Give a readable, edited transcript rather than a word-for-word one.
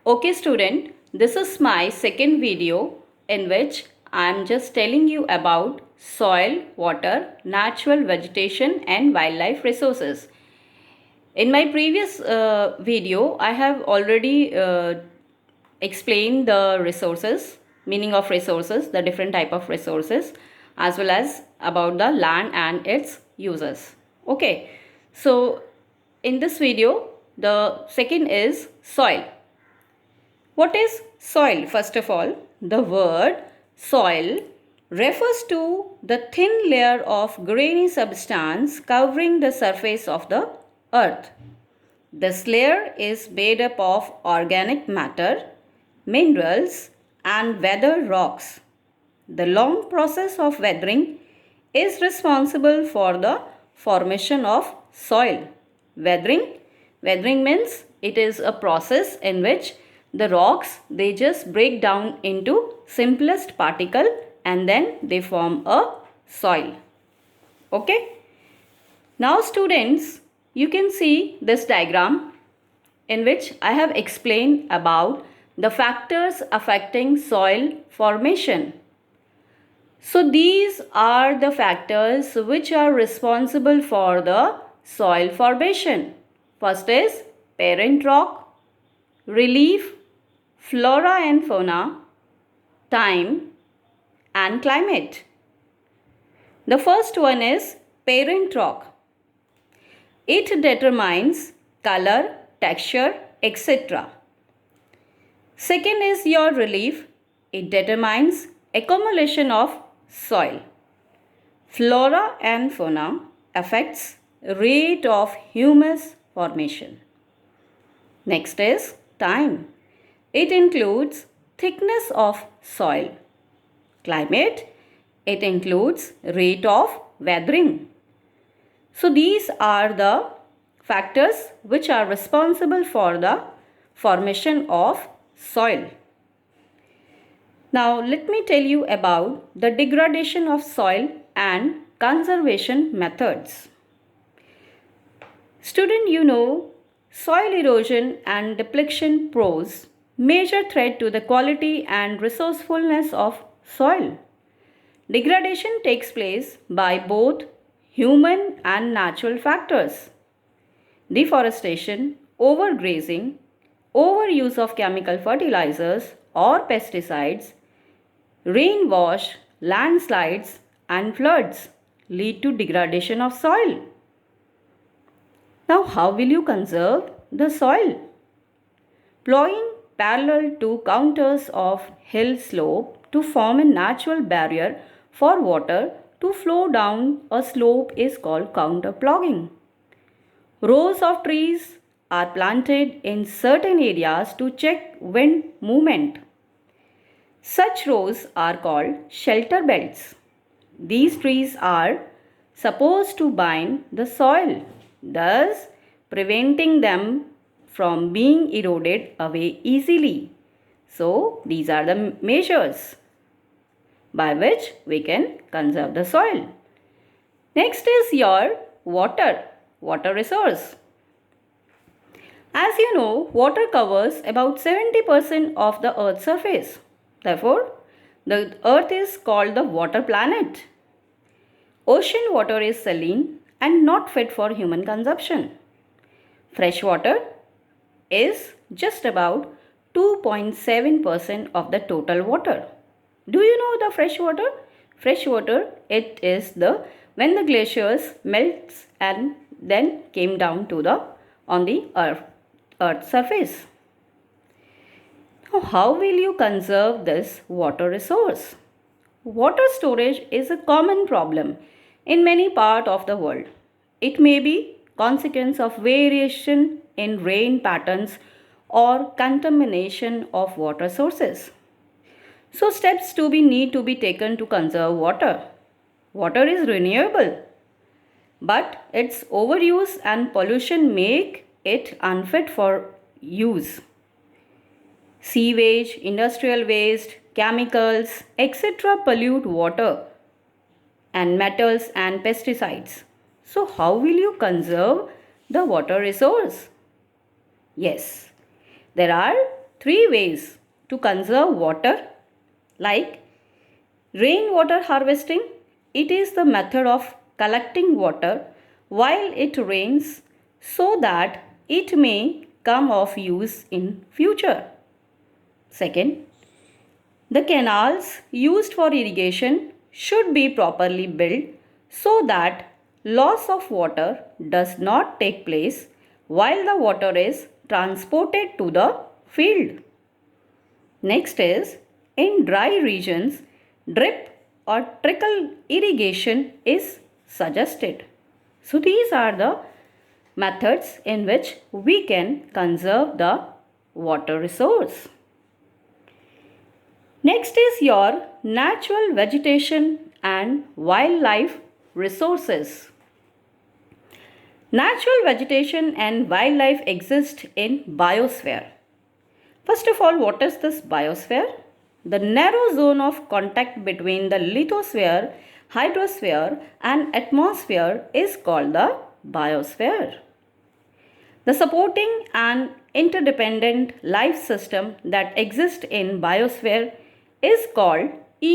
Okay student, this is my second video in which I am just telling you about soil, water, natural vegetation and wildlife resources. In my previous video, I have already explained the resources, meaning of resources, the different type of resources, as well as about the land and its uses. Okay, so in this video, the second is soil. What is soil? First of all, the word soil refers to the thin layer of grainy substance covering the surface of the earth. This layer is made up of organic matter, minerals, and weathered rocks. The long process of weathering is responsible for the formation of soil. Weathering Weathering means it is a process in which the rocks they just break down into simplest particle and then they form a soil. Okay? Now students, you can see this diagram in which I have explained about the factors affecting soil formation. So these are the factors which are responsible for the soil formation. First is parent rock, relief, flora and fauna, time and climate. The first one is parent rock. It determines color, texture, etc. Second is your relief. It determines accumulation of soil. Flora and fauna affects rate of humus formation. Next is time. It includes thickness of soil. Climate. It includes rate of weathering. So these are the factors which are responsible for the formation of soil. Now let me tell you about the degradation of soil and conservation methods. Student, you know, soil erosion and depletion pose major threat to the quality and resourcefulness of soil. Degradation takes place by both human and natural factors. Deforestation, overgrazing, overuse of chemical fertilizers or pesticides, rainwash, landslides and floods lead to degradation of soil. Now how will you conserve the soil? Plowing parallel to counters of hill slope to form a natural barrier for water to flow down a slope is called counterploughing. Rows of trees are planted in certain areas to check wind movement. Such rows are called shelter belts. These trees are supposed to bind the soil, thus preventing them from being eroded away easily. So, these are the measures by which we can conserve the soil. Next is your water resource. As you know, water covers about 70% of the earth's surface. Therefore, the earth is called the water planet. Ocean water is saline and not fit for human consumption. Fresh water is just about 2.7% of the total water. Do you know the fresh water? Fresh water, it is the when the glaciers melts and then came down to the on the earth's surface. Now, how will you conserve this water resource? Water storage is a common problem in many parts of the world. It may be consequence of variation in rain patterns or contamination of water sources. So steps need to be taken to conserve water. Water is renewable, but its overuse and pollution make it unfit for use. Sewage, industrial waste, chemicals, etc. pollute water and metals and pesticides. So how will you conserve the water resource? Yes, there are three ways to conserve water, like rainwater harvesting. It is the method of collecting water while it rains so that it may come of use in future. Second, the canals used for irrigation should be properly built so that loss of water does not take place while the water is transported to the field. Next is, in dry regions, drip or trickle irrigation is suggested. So these are the methods in which we can conserve the water resource. Next is your natural vegetation and wildlife resources. Natural vegetation and wildlife exist in biosphere. First of all, what is this biosphere? The narrow zone of contact between the lithosphere, hydrosphere and atmosphere is called the biosphere. The supporting and interdependent life system that exists in biosphere is called